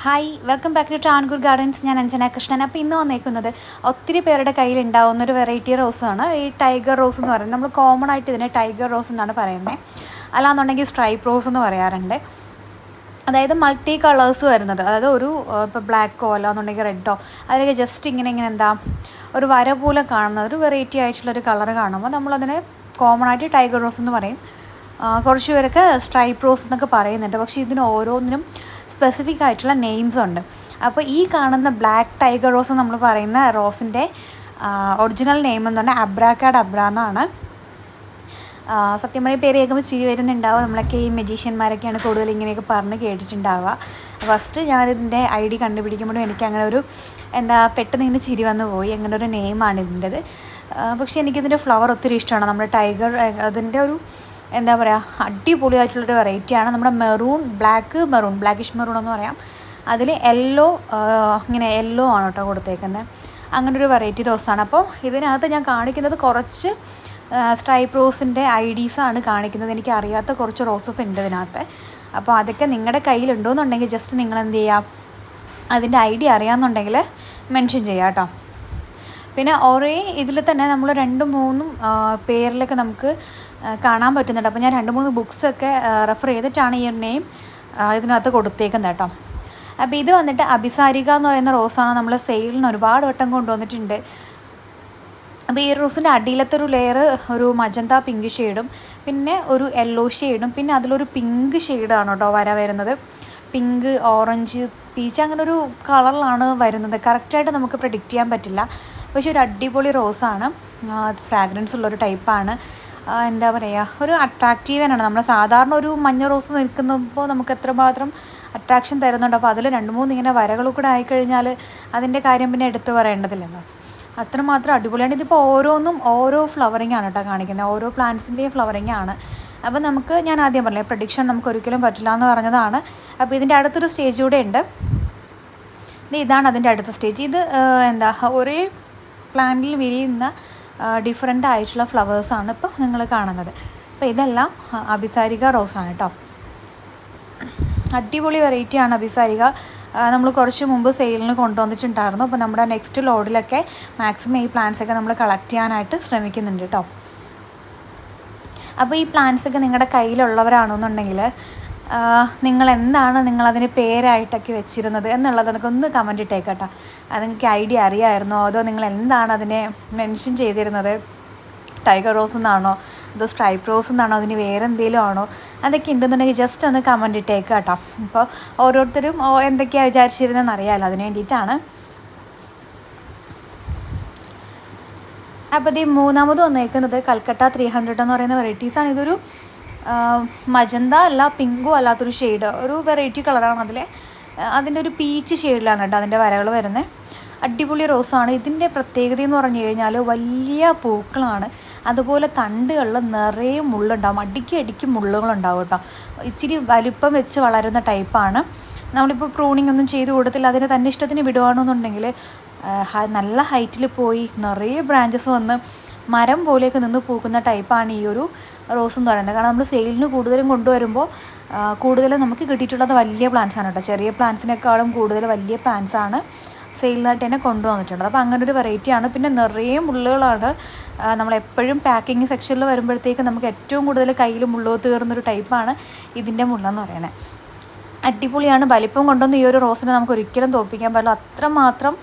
Hi, welcome back to Travancore gardens. ഞാൻ അഞ്ജന കൃഷ്ണൻ. അപ്പോൾ ഇന്ന് വന്നേക്കുന്നത് ഒത്തിരി പേരുടെ കയ്യിലുണ്ടാവുന്ന ഒരു വെറൈറ്റി റോസാണ് ഈ ടൈഗർ റോസ് എന്ന് പറയുന്നത്. നമ്മൾ കോമൺ ആയിട്ട് ഇതിനെ ടൈഗർ റോസ് എന്നാണ് പറയുന്നത്, അല്ലാന്നുണ്ടെങ്കിൽ സ്ട്രൈപ്പ് റോസ് എന്ന് പറയാറുണ്ട്. അതായത് മൾട്ടി കളേഴ്സ് വരുന്നത്, അതായത് ഒരു ഇപ്പോൾ ബ്ലാക്കോ അല്ലാന്നുണ്ടെങ്കിൽ റെഡോ അതിലൊക്കെ ജസ്റ്റ് ഇങ്ങനെ എന്താ ഒരു വര പോലെ കാണുന്ന ഒരു വെറൈറ്റി ആയിട്ടുള്ളൊരു കളർ കാണുമ്പോൾ നമ്മളതിനെ കോമൺ ആയിട്ട് ടൈഗർ റോസ് എന്ന് പറയും. കുറച്ച് പേരൊക്കെ സ്ട്രൈപ്പ് റോസ് എന്നൊക്കെ പറയുന്നുണ്ട്. പക്ഷേ ഇതിന് ഓരോന്നിനും സ്പെസിഫിക് ആയിട്ടുള്ള നെയിംസ് ഉണ്ട്. അപ്പോൾ ഈ കാണുന്ന ബ്ലാക്ക് ടൈഗർ റോസ് നമ്മൾ പറയുന്ന റോസിൻ്റെ ഒറിജിനൽ നെയിം എന്ന് പറഞ്ഞാൽ അബ്രാക്കാഡബ്ര എന്നാണ്. സത്യം പറഞ്ഞ പേര് കേൾക്കുമ്പോൾ ചിരി വരുന്നുണ്ടാവുക. നമ്മളൊക്കെ ഈ മജീഷ്യന്മാരൊക്കെയാണ് കൂടുതൽ ഇങ്ങനെയൊക്കെ പറഞ്ഞ് കേട്ടിട്ടുണ്ടാവുക. ഫസ്റ്റ് ഞാനിതിൻ്റെ ഐ ഡി കണ്ടുപിടിക്കുമ്പോഴും എനിക്ക് അങ്ങനെ ഒരു പെട്ടെന്ന് ഇങ്ങനെ ചിരി വന്നു പോയി. അങ്ങനെ ഒരു നെയിമാണ് ഇതിൻ്റെത്. പക്ഷേ എനിക്കിതിൻ്റെ ഫ്ലവർ ഒത്തിരി ഇഷ്ടമാണ്. നമ്മുടെ ടൈഗർ അതിൻ്റെ ഒരു അടിപൊളിയായിട്ടുള്ളൊരു വെറൈറ്റിയാണ്. നമ്മുടെ ബ്ലാക്കിഷ് മെറൂൺ എന്ന് പറയാം. അതിൽ ഇങ്ങനെ യെല്ലോ ആണ് കേട്ടോ കൊടുത്തേക്കുന്നത്. അങ്ങനൊരു വെറൈറ്റി റോസാണ്. അപ്പോൾ ഇതിനകത്ത് ഞാൻ കാണിക്കുന്നത് കുറച്ച് സ്ട്രൈപ്പ് റോസിൻ്റെ ഐഡീസാണ് കാണിക്കുന്നത്. എനിക്ക് അറിയാത്ത കുറച്ച് റോസസ് ഉണ്ട് ഇതിനകത്ത്. അപ്പോൾ അതൊക്കെ നിങ്ങളുടെ കയ്യിലുണ്ടോയെന്നുണ്ടെങ്കിൽ ജസ്റ്റ് നിങ്ങൾ എന്ത് ചെയ്യുക, അതിൻ്റെ ഐ ഡി അറിയാമെന്നുണ്ടെങ്കിൽ മെൻഷൻ ചെയ്യാം കേട്ടോ. പിന്നെ ഒരേ ഇതിൽ തന്നെ നമ്മൾ 2-3 പേരിലൊക്കെ നമുക്ക് കാണാൻ പറ്റുന്നുണ്ട്. അപ്പോൾ ഞാൻ 2-3 ബുക്സൊക്കെ റെഫർ ചെയ്തിട്ടാണ് ഈ ഒരു നെയിം ഇതിനകത്ത് കൊടുത്തേക്കുന്നത് കേട്ടോ. അപ്പോൾ ഇത് വന്നിട്ട് അഭിസാരിക എന്ന് പറയുന്ന റോസാണ്. നമ്മൾ സെയിലിന് ഒരുപാട് വട്ടം കൊണ്ടുവന്നിട്ടുണ്ട്. അപ്പോൾ ഈ റോസിൻ്റെ അടിയിലത്തെ ഒരു ലെയർ ഒരു മജന്ത പിങ്ക് ഷെയ്ഡും പിന്നെ ഒരു യെല്ലോ ഷെയ്ഡും പിന്നെ അതിലൊരു പിങ്ക് ഷെയ്ഡാണ് കേട്ടോ വരുന്നത്. പിങ്ക്, ഓറഞ്ച്, പീച്ച് അങ്ങനെ ഒരു കളറിലാണ് വരുന്നത്. കറക്റ്റായിട്ട് നമുക്ക് പ്രെഡിക്റ്റ് ചെയ്യാൻ പറ്റില്ല. പക്ഷേ ഒരു അടിപൊളി റോസാണ്. ഫ്രാഗ്രൻസ് ഉള്ളൊരു ടൈപ്പാണ്. ഒരു അട്രാക്റ്റീവനാണ്. നമ്മൾ സാധാരണ ഒരു മഞ്ഞ റോസ് നിൽക്കുമ്പോൾ നമുക്ക് എത്രമാത്രം അട്രാക്ഷൻ തരുന്നുണ്ട്. അപ്പോൾ അതിൽ 2-3 ഇങ്ങനെ വരകൾ കൂടെ ആയിക്കഴിഞ്ഞാൽ അതിൻ്റെ കാര്യം പിന്നെ എടുത്തു പറയേണ്ടതില്ലല്ലോ. അത്രമാത്രം അടിപൊളിയാണ്. ഇതിപ്പോൾ ഓരോന്നും ഓരോ ഫ്ലവറിങ് ആണ് കേട്ടോ കാണിക്കുന്നത്. ഓരോ പ്ലാന്റ്സിൻ്റെയും ഫ്ലവറിങ് ആണ്. അപ്പോൾ ഞാൻ ആദ്യം പറഞ്ഞില്ലേ, പ്രഡിക്ഷൻ നമുക്ക് ഒരിക്കലും പറ്റില്ല എന്ന് പറഞ്ഞതാണ്. അപ്പോൾ ഇതിൻ്റെ അടുത്തൊരു സ്റ്റേജ് കൂടെ ഉണ്ട്. ഇതാണ് അതിൻ്റെ അടുത്ത സ്റ്റേജ്. ഇത് ഒരേ പ്ലാന്റിൽ വിരിയുന്ന ഡിഫറെൻ്റ് ആയിട്ടുള്ള ഫ്ലവേഴ്സാണ് ഇപ്പോൾ നിങ്ങൾ കാണുന്നത്. അപ്പോൾ ഇതെല്ലാം അഭിസാരിക റോസാണ് കേട്ടോ. അടിപൊളി വെറൈറ്റിയാണ് അഭിസാരിക. നമ്മൾ കുറച്ച് മുമ്പ് സെയിലിന് കൊണ്ടുവന്നിട്ടുണ്ടായിരുന്നു. അപ്പോൾ നമ്മുടെ നെക്സ്റ്റ് ലോഡിലൊക്കെ മാക്സിമം ഈ പ്ലാന്റ്സൊക്കെ നമ്മൾ കളക്ട് ചെയ്യാനായിട്ട് ശ്രമിക്കുന്നുണ്ട് കേട്ടോ. അപ്പോൾ ഈ പ്ലാന്റ്സൊക്കെ നിങ്ങളുടെ കയ്യിലുള്ളവരാണെന്നുണ്ടെങ്കിൽ നിങ്ങളതിന് പേരായിട്ടൊക്കെ വെച്ചിരുന്നത് എന്നുള്ളത് അതൊക്കെ ഒന്ന് കമൻറ്റ് ഇട്ടേക്കട്ടോ. അത് നിങ്ങൾക്ക് ഐഡിയ അറിയാമായിരുന്നോ, അതോ നിങ്ങൾ അതിനെ മെൻഷൻ ചെയ്തിരുന്നത് ടൈഗർ റോസ് എന്നാണോ അതോ സ്ട്രൈപ്പ് റോസ് എന്നാണോ, അതിന് വേറെ എന്തെങ്കിലും ആണോ, അതൊക്കെ ഉണ്ടെന്നുണ്ടെങ്കിൽ ജസ്റ്റ് ഒന്ന് കമൻറ്റ് ഇട്ടേക്കുക കേട്ടോ. അപ്പോൾ ഓരോരുത്തരും എന്തൊക്കെയാണ് വിചാരിച്ചിരുന്നതെന്ന് അറിയാമല്ലോ, അതിന് വേണ്ടിയിട്ടാണ്. അപ്പോൾ ഇത് മൂന്നാമത് വന്നേക്കുന്നത് കൽക്കട്ട 300 എന്ന് പറയുന്ന വെറൈറ്റീസാണ്. ഇതൊരു മജന്ത അല്ല, പിങ്കും അല്ലാത്തൊരു ഷെയ്ഡ്, ഒരു വെറൈറ്റി കളറാണ്. അതിൻ്റെ ഒരു പീച്ച് ഷെയ്ഡിലാണ് കേട്ടോ അതിൻ്റെ വരകൾ വരുന്നത്. അടിപൊളി റോസാണ്. ഇതിൻ്റെ പ്രത്യേകത എന്ന് പറഞ്ഞു കഴിഞ്ഞാൽ വലിയ പൂക്കളാണ്. അതുപോലെ തണ്ടുകളിൽ നിറയെ മുള്ളുണ്ടാവും. അടിക്ക് മുള്ളുകളുണ്ടാവും കേട്ടോ. ഇച്ചിരി വലിപ്പം വെച്ച് വളരുന്ന ടൈപ്പാണ്. നമ്മളിപ്പോൾ പ്രൂണിങ് ഒന്നും ചെയ്ത് കൊടുത്തില്ല, അതിന് തന്നെ ഇഷ്ടത്തിന് വിടുകയാണെന്നുണ്ടെങ്കിൽ നല്ല ഹൈറ്റിൽ പോയി നിറയെ ബ്രാഞ്ചസ് വന്ന് മരം പോലെയൊക്കെ നിന്ന് പൂക്കുന്ന ടൈപ്പാണ് ഈ ഒരു റോസ് എന്ന് പറയുന്നത്. കാരണം നമ്മൾ സെയിലിന് കൂടുതലും കൊണ്ടുവരുമ്പോൾ കൂടുതലും നമുക്ക് കിട്ടിയിട്ടുള്ളത് വലിയ പ്ലാന്റ്സാണ് കേട്ടോ. ചെറിയ പ്ലാന്റ്സിനേക്കാളും കൂടുതൽ വലിയ പ്ലാന്റ്സാണ് സെയിലിനായിട്ട് തന്നെ കൊണ്ടുവന്നിട്ടുള്ളത്. അപ്പോൾ അങ്ങനൊരു വെറൈറ്റിയാണ്. പിന്നെ നിറയെ മുള്ളുകളാണ്. നമ്മളെപ്പോഴും പാക്കിങ് സെക്ഷനിൽ വരുമ്പോഴത്തേക്ക് നമുക്ക് ഏറ്റവും കൂടുതൽ കയ്യിൽ മുള്ളോ തീർന്നൊരു ടൈപ്പാണ് ഇതിൻ്റെ മുള്ളെന്ന് പറയുന്നത്. അടിപൊളിയാണ്. വലിപ്പം കൊണ്ടൊന്നും ഈ ഒരു റോസിനെ നമുക്ക് ഒരിക്കലും തോൽപ്പിക്കാൻ പാടില്ല. അത്രമാത്രം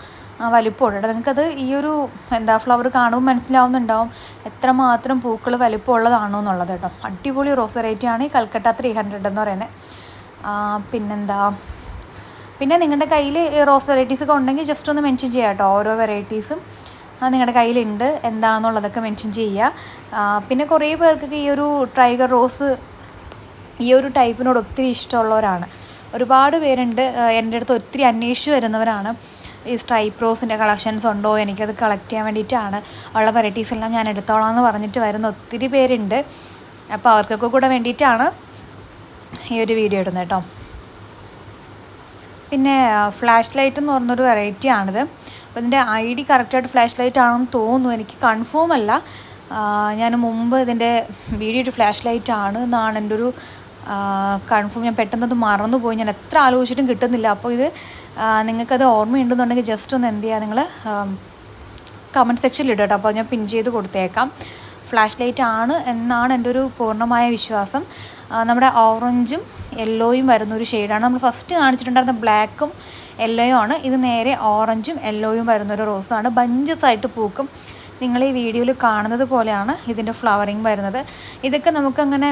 വലിപ്പമുണ്ട്. നിങ്ങൾക്കത് ഈ ഒരു ഫ്ലവർ കാണുമ്പോൾ മനസ്സിലാവുന്നുണ്ടാവും എത്രമാത്രം പൂക്കൾ വലിപ്പമുള്ളതാണോ എന്നുള്ളത് കേട്ടോ. അടിപൊളി റോസ് വെറൈറ്റിയാണ് ഈ കൽക്കട്ട 300 എന്ന് പറയുന്നത്. പിന്നെ നിങ്ങളുടെ കയ്യിൽ റോസ് വെറൈറ്റീസൊക്കെ ഉണ്ടെങ്കിൽ ജസ്റ്റ് ഒന്ന് മെൻഷൻ ചെയ്യുക കേട്ടോ. ഓരോ വെറൈറ്റീസും നിങ്ങളുടെ കയ്യിലുണ്ട് എന്താണെന്നുള്ളതൊക്കെ മെൻഷൻ ചെയ്യുക. പിന്നെ കുറേ പേർക്കൊക്കെ ഈ ഒരു ടൈഗർ റോസ് ഈ ഒരു ടൈപ്പിനോട് ഒത്തിരി ഇഷ്ടമുള്ളവരാണ്. ഒരുപാട് പേരുണ്ട് എൻ്റെ അടുത്ത് ഒത്തിരി അന്വേഷിച്ച് വരുന്നവരാണ്. ഈ സ്ട്രൈപ്പ് റോസിൻ്റെ കളക്ഷൻസ് ഉണ്ടോ, എനിക്കത് കളക്ട് ചെയ്യാൻ വേണ്ടിയിട്ടാണ്, ഉള്ള വെറൈറ്റീസ് എല്ലാം ഞാൻ എടുത്തോളാം എന്ന് പറഞ്ഞിട്ട് വരുന്ന ഒത്തിരി പേരുണ്ട്. അപ്പോൾ അവർക്കൊക്കെ കൂടെ വേണ്ടിയിട്ടാണ് ഈ ഒരു വീഡിയോ ഇടുന്നത് കേട്ടോ. പിന്നെ ഫ്ലാഷ് ലൈറ്റ് എന്ന് പറഞ്ഞൊരു വെറൈറ്റി ആണിത്. അപ്പോൾ ഇതിൻ്റെ ഐ ഡി കറക്റ്റായിട്ട് ഫ്ലാഷ് ലൈറ്റ് ആണെന്ന് തോന്നുന്നു, എനിക്ക് കൺഫേം അല്ല. ഞാൻ മുമ്പ് ഇതിൻ്റെ വീഡിയോ ഒരു ഫ്ലാഷ് ലൈറ്റ് ആണ് എന്നാണ് എൻ്റെ ഒരു കൺഫേം ഞാൻ പെട്ടെന്നത് മറന്നുപോയി, ഞാൻ എത്ര ആലോചിച്ചിട്ടും കിട്ടുന്നില്ല. അപ്പോൾ ഇത് നിങ്ങൾക്കത് ഓർമ്മയുണ്ടെന്നുണ്ടെങ്കിൽ ജസ്റ്റ് ഒന്ന് എന്ത് ചെയ്യുക, നിങ്ങൾ കമൻറ്റ് സെക്ഷനിൽ ഇടുക കേട്ടോ. അപ്പോൾ ഞാൻ പിൻ ചെയ്ത് കൊടുത്തേക്കാം. ഫ്ലാഷ് ലൈറ്റ് ആണ് എന്നാണ് എൻ്റെ ഒരു പൂർണ്ണമായ വിശ്വാസം. നമ്മുടെ ഓറഞ്ചും യെല്ലോയും വരുന്നൊരു ഷെയ്ഡാണ്. നമ്മൾ ഫസ്റ്റ് കാണിച്ചിട്ടുണ്ടായിരുന്ന ബ്ലാക്കും യെല്ലോയും ആണ്. ഇത് നേരെ ഓറഞ്ചും യെല്ലോയും വരുന്നൊരു റോസാണ്. ബഞ്ചസ് ആയിട്ട് പൂക്കും. നിങ്ങൾ ഈ വീഡിയോയിൽ കാണുന്നത് പോലെയാണ് ഇതിൻ്റെ ഫ്ലവറിങ് വരുന്നത്. ഇതൊക്കെ നമുക്കങ്ങനെ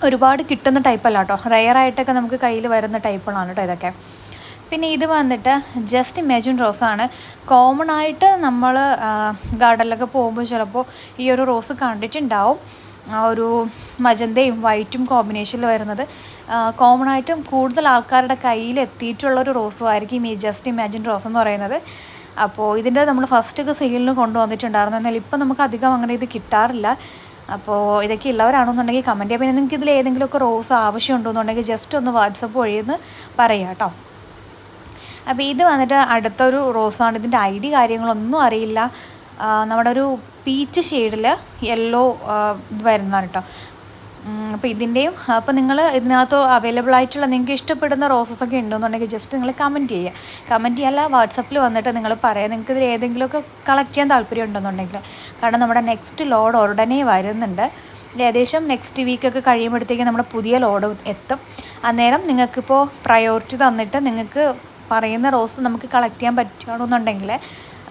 ഒരുപാട് കിട്ടുന്ന ടൈപ്പല്ല കേട്ടോ, റെയറായിട്ടൊക്കെ നമുക്ക് കയ്യിൽ വരുന്ന ടൈപ്പുകളാണ് കേട്ടോ ഇതൊക്കെ. പിന്നെ ഇത് വന്നിട്ട് ജസ്റ്റ് ഇമാജിൻ റോസാണ്. കോമൺ ആയിട്ട് നമ്മൾ ഗാർഡനിലൊക്കെ പോകുമ്പോൾ ചിലപ്പോൾ ഈ ഒരു റോസ് കണ്ടിട്ടുണ്ടാവും. ഒരു മജന്തയും വൈറ്റും കോമ്പിനേഷനിൽ വരുന്നത് കോമൺ ആയിട്ടും കൂടുതൽ ആൾക്കാരുടെ കയ്യിൽ എത്തിയിട്ടുള്ളൊരു റോസും ആയിരിക്കും ഈ ജസ്റ്റ് ഇമാജിൻ റോസ് എന്ന് പറയുന്നത്. അപ്പോൾ ഇതിൻ്റെ നമ്മൾ ഫസ്റ്റൊക്കെ സെയിലിന് കൊണ്ടുവന്നിട്ടുണ്ടായിരുന്നു. എന്നാൽ ഇപ്പം നമുക്ക് അധികം അങ്ങനെ ഇത് കിട്ടാറില്ല. അപ്പോൾ ഇതൊക്കെ ഉള്ളവരാണെന്നുണ്ടെങ്കിൽ കമൻറ്റ് ചെയ്യുക. പിന്നെ നിങ്ങൾക്ക് ഇതിൽ ഏതെങ്കിലുമൊക്കെ റോസ് ആവശ്യമുണ്ടോയെന്നുണ്ടെങ്കിൽ ജസ്റ്റ് ഒന്ന് വാട്സപ്പ് വഴിയെന്ന് പറയാം കേട്ടോ. അപ്പോൾ ഇത് വന്നിട്ട് അടുത്തൊരു റോസാണ്. ഇതിൻ്റെ ഐഡി കാര്യങ്ങളൊന്നും അറിയില്ല. നമ്മുടെ ഒരു പീച്ച് ഷെയ്ഡിൽ യെല്ലോ ഇത് വരുന്നതാണ് കേട്ടോ. അപ്പോൾ ഇതിൻ്റെയും അപ്പോൾ നിങ്ങൾ ഇതിനകത്ത് അവൈലബിൾ ആയിട്ടുള്ള നിങ്ങൾക്ക് ഇഷ്ടപ്പെടുന്ന റോസസൊക്കെ ഉണ്ടെന്നുണ്ടെങ്കിൽ ജസ്റ്റ് നിങ്ങൾ കമൻറ്റ് ചെയ്യുക. കമൻറ്റ് ചെയ്യല്ല, വാട്സപ്പിൽ വന്നിട്ട് നിങ്ങൾ പറയാം നിങ്ങൾക്ക് ഇതിൽ ഏതെങ്കിലുമൊക്കെ കളക്ട് ചെയ്യാൻ താല്പര്യം ഉണ്ടെന്നുണ്ടെങ്കിൽ. കാരണം നമ്മുടെ നെക്സ്റ്റ് ലോഡ് ഉടനെ വരുന്നുണ്ട്. ഏകദേശം നെക്സ്റ്റ് വീക്കൊക്കെ കഴിയുമ്പോഴത്തേക്ക് നമ്മുടെ പുതിയ ലോഡ് എത്തും. അന്നേരം നിങ്ങൾക്കിപ്പോൾ പ്രയോറിറ്റി തന്നിട്ട് നിങ്ങൾക്ക് പറയുന്ന റോസ് നമുക്ക് കളക്ട് ചെയ്യാൻ പറ്റുകയാണെന്നുണ്ടെങ്കിൽ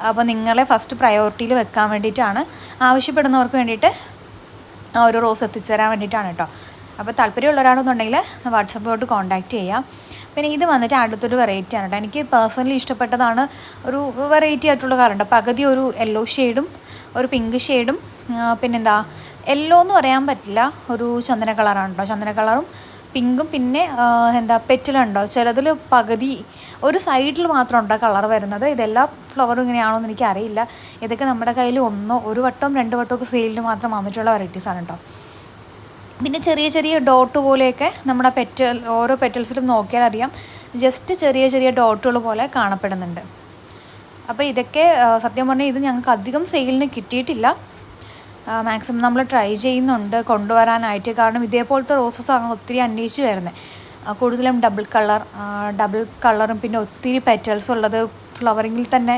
അപ്പോൾ നിങ്ങളെ ഫസ്റ്റ് പ്രയോറിറ്റിയിൽ വെക്കാൻ വേണ്ടിയിട്ടാണ്, ആവശ്യപ്പെടുന്നവർക്ക് വേണ്ടിയിട്ട് ഒരു റോസ് എത്തിച്ചേരാൻ വേണ്ടിയിട്ടാണ് കേട്ടോ. അപ്പോൾ താല്പര്യമുള്ളവരാണെന്നുണ്ടെങ്കിൽ വാട്സപ്പിലോട്ട് കോൺടാക്റ്റ് ചെയ്യാം. പിന്നെ ഇത് വന്നിട്ട് അടുത്തൊരു വെറൈറ്റി ആണ് കേട്ടോ. എനിക്ക് പേഴ്സണലി ഇഷ്ടപ്പെട്ടതാണ്. ഒരു വെറൈറ്റി ആയിട്ടുള്ള കളറുണ്ട്. പകുതി ഒരു യെല്ലോ ഷെയ്ഡും ഒരു പിങ്ക് ഷെയ്ഡും പിന്നെന്താ യെല്ലോ എന്ന് പറയാൻ പറ്റില്ല, ഒരു ചന്ദന കളറാണ് കേട്ടോ. ചന്ദന കളറും പിങ്കും പിന്നെ എന്താ പെറ്റിലുണ്ടോ ചിലതിൽ പകുതി ഒരു സൈഡിൽ മാത്രം ഉണ്ടോ കളർ വരുന്നത്. ഇതെല്ലാം ഫ്ലവറും ഇങ്ങനെയാണോ എന്ന് എനിക്കറിയില്ല. ഇതൊക്കെ നമ്മുടെ കയ്യിൽ ഒരു വട്ടവും 2 വട്ടമൊക്കെ സെയിലിന് മാത്രം വന്നിട്ടുള്ള വെറൈറ്റീസാണ് കേട്ടോ. പിന്നെ ചെറിയ ചെറിയ ഡോട്ട് പോലെയൊക്കെ നമ്മുടെ ഓരോ പെറ്റൽസിലും നോക്കിയാൽ അറിയാം, ജസ്റ്റ് ചെറിയ ചെറിയ ഡോട്ടുകൾ പോലെ കാണപ്പെടുന്നുണ്ട്. അപ്പോൾ ഇതൊക്കെ സത്യം പറഞ്ഞാൽ ഇത് ഞങ്ങൾക്ക് അധികം സെയിലിന് കിട്ടിയിട്ടില്ല. മാക്സിമം നമ്മൾ ട്രൈ ചെയ്യുന്നുണ്ട് കൊണ്ടുവരാനായിട്ട്. കാരണം ഇതേപോലത്തെ റോസസ് ആണ് ഒത്തിരി അന്വേഷിച്ച് വരുന്നത്. കൂടുതലും ഡബിൾ കളറും പിന്നെ ഒത്തിരി പെറ്റൽസ് ഉള്ളത്, ഫ്ലവറിങ്ങിൽ തന്നെ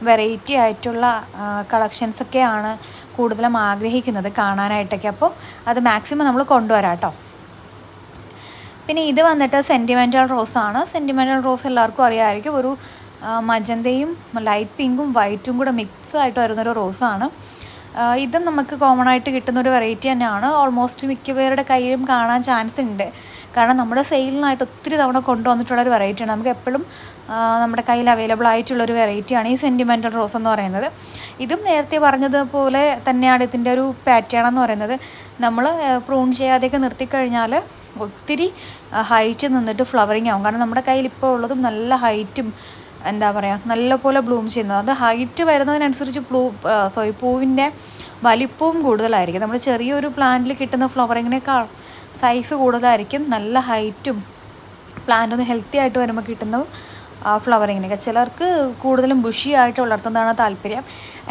വെറൈറ്റി ആയിട്ടുള്ള കളക്ഷൻസൊക്കെയാണ് കൂടുതലും ആഗ്രഹിക്കുന്നത് കാണാനായിട്ടൊക്കെ. അപ്പോൾ അത് മാക്സിമം നമ്മൾ കൊണ്ടുവരാം കേട്ടോ. പിന്നെ ഇത് വന്നിട്ട് സെൻറ്റിമെൻ്റൽ റോസാണ്. സെൻറ്റിമെൻ്റൽ റോസ് എല്ലാവർക്കും അറിയാമായിരിക്കും. ഒരു മജന്തയും ലൈറ്റ് പിങ്കും വൈറ്റും കൂടെ മിക്സ് ആയിട്ട് വരുന്നൊരു റോസാണ്. ഇതും നമുക്ക് കോമൺ ആയിട്ട് കിട്ടുന്നൊരു വെറൈറ്റി തന്നെയാണ്. ഓൾമോസ്റ്റ് മിക്ക പേരുടെ കയ്യിലും കാണാൻ ചാൻസ് ഉണ്ട്. കാരണം നമ്മുടെ സെയിലിനായിട്ട് ഒത്തിരി തവണ കൊണ്ടുവന്നിട്ടുള്ളൊരു വെറൈറ്റിയാണ്. നമുക്ക് എപ്പോഴും നമ്മുടെ കയ്യിൽ അവൈലബിൾ ആയിട്ടുള്ളൊരു വെറൈറ്റിയാണ് ഈ സെൻറ്റിമെൻ്റൽ റോസ് എന്ന് പറയുന്നത്. ഇതും നേരത്തെ പറഞ്ഞതുപോലെ തന്നെയാണ് ഇതിൻ്റെ ഒരു പാറ്റേൺ എന്ന് പറയുന്നത്. നമ്മൾ പ്രൂൺ ചെയ്യാതെയൊക്കെ നിർത്തിക്കഴിഞ്ഞാൽ ഒത്തിരി ഹൈറ്റ് നിന്നിട്ട് ഫ്ലവറിങ് ആവും. കാരണം നമ്മുടെ കയ്യിൽ ഇപ്പോൾ ഉള്ളതും നല്ല ഹൈറ്റും എന്താ പറയുക നല്ലപോലെ ബ്ലൂം ചെയ്യുന്നത്. അത് ഹൈറ്റ് വരുന്നതിനനുസരിച്ച് പൂവിൻ്റെ വലിപ്പവും കൂടുതലായിരിക്കും. നമ്മൾ ചെറിയൊരു പ്ലാന്റിൽ കിട്ടുന്ന ഫ്ലവറിങ്ങിനേക്കാൾ സൈസ് കൂടുതലായിരിക്കും നല്ല ഹൈറ്റും പ്ലാന്റ് ഒന്ന് ഹെൽത്തി ആയിട്ട് വരുമ്പോൾ കിട്ടുന്ന ഫ്ലവറിങ്ങിനൊക്കെ. ചിലർക്ക് കൂടുതലും ബുഷി ആയിട്ട് വളർത്തുന്നതാണ് താല്പര്യം.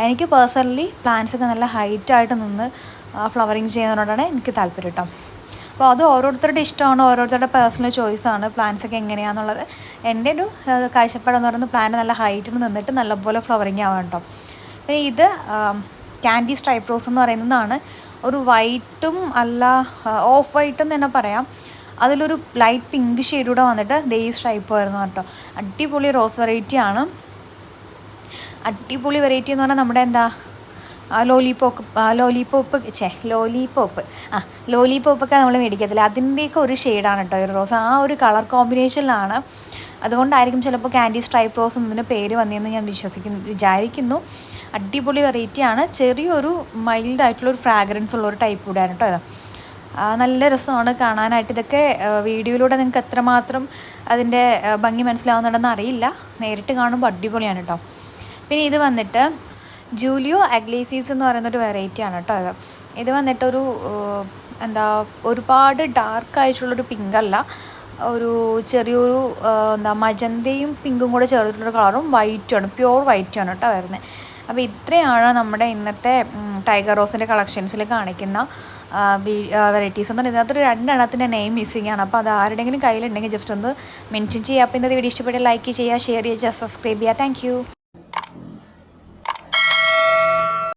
എനിക്ക് പേഴ്സണലി പ്ലാന്റ്സൊക്കെ നല്ല ഹൈറ്റായിട്ട് നിന്ന് ഫ്ലവറിങ് ചെയ്യുന്നതിനോടാണ് എനിക്ക് താല്പര്യം കേട്ടോ. അപ്പോൾ അത് ഓരോരുത്തരുടെ ഇഷ്ടമാണ്, ഓരോരുത്തരുടെ പേഴ്സണൽ ചോയ്സാണ് പ്ലാന്റ്സൊക്കെ എങ്ങനെയാണെന്നുള്ളത്. എൻ്റെ ഒരു കാഴ്ചപ്പാടെന്ന് പറയുന്നത് പ്ലാന്റ് നല്ല ഹൈറ്റിൽ നിന്നിട്ട് നല്ലപോലെ ഫ്ലവറിങ് ആവാം കേട്ടോ. പിന്നെ ഇത് ക്യാൻഡി സ്ട്രൈപ്പ് റോസ് എന്ന് പറയുന്നതാണ്. ഒരു വൈറ്റും അല്ല ഓഫ് വൈറ്റും തന്നെ പറയാം. അതിലൊരു ലൈറ്റ് പിങ്ക് ഷെയ്ഡൂടെ വന്നിട്ട് ഈ സ്ട്രൈപ്പ് വരുന്നു കേട്ടോ. അടിപൊളി റോസ് വെറൈറ്റിയാണ്. അടിപൊളി വെറൈറ്റി എന്ന് പറഞ്ഞാൽ നമ്മുടെ എന്താ ലോലിപോപ്പൊക്കെ നമ്മൾ മേടിക്കത്തില്ല, അതിൻ്റെയൊക്കെ ഒരു ഷെയ്ഡാണ് കേട്ടോ ഒരു റോസ്. ആ ഒരു കളർ കോമ്പിനേഷനിലാണ്. അതുകൊണ്ടായിരിക്കും ചിലപ്പോൾ ക്യാൻഡി സ്ട്രൈപ്പ് റോസ് എന്നതിന് പേര് വന്നതെന്ന് ഞാൻ വിചാരിക്കുന്നു. അടിപൊളി വെറൈറ്റിയാണ്. ചെറിയൊരു മൈൽഡ് ആയിട്ടുള്ളൊരു ഫ്രാഗ്രൻസ് ഉള്ളൊരു ടൈപ്പ് കൂടെയാണ് കേട്ടോ ഇത്. നല്ല രസമാണ് കാണാനായിട്ട്. ഇതൊക്കെ വീഡിയോയിലൂടെ നിങ്ങൾക്ക് എത്രമാത്രം അതിൻ്റെ ഭംഗി മനസ്സിലാവുന്നുണ്ടെന്ന് അറിയില്ല, നേരിട്ട് കാണുമ്പോൾ അടിപൊളിയാണ് കേട്ടോ. പിന്നെ ഇത് വന്നിട്ട് ജൂലിയോ അഗ്ലേസീസ് എന്ന് പറയുന്നൊരു വെറൈറ്റിയാണ് കേട്ടോ ഇത്. ഇത് വന്നിട്ടൊരു ഒരുപാട് ഡാർക്കായിട്ടുള്ളൊരു പിങ്കല്ല, ഒരു ചെറിയൊരു മജന്തയും പിങ്കും കൂടെ ചേർത്തിട്ടുള്ള കളറും വൈറ്റുമാണ്, പ്യുവർ വൈറ്റാണ് കേട്ടോ വരുന്നത്. അപ്പോൾ ഇത്രയാണ് നമ്മുടെ ഇന്നത്തെ ടൈഗർ റോസിൻ്റെ കളക്ഷൻസിൽ കാണിക്കുന്ന വെറൈറ്റീസ് ഒന്നും ഇതിനകത്തൊരു 2 എണ്ണത്തിൻ്റെ നെയിം മിസ്സിംഗ് ആണ്. അപ്പോൾ അത് ആരുടെയെങ്കിലും കയ്യിലുണ്ടെങ്കിൽ ജസ്റ്റ് ഒന്ന് മെൻഷൻ ചെയ്യുക. അപ്പോൾ ഇന്നത്തെ വീഡിയോ ഇഷ്ടപ്പെട്ടാൽ ലൈക്ക് ചെയ്യുക, ഷെയർ ചെയ്യുക, സബ്സ്ക്രൈബ് ചെയ്യുക. താങ്ക്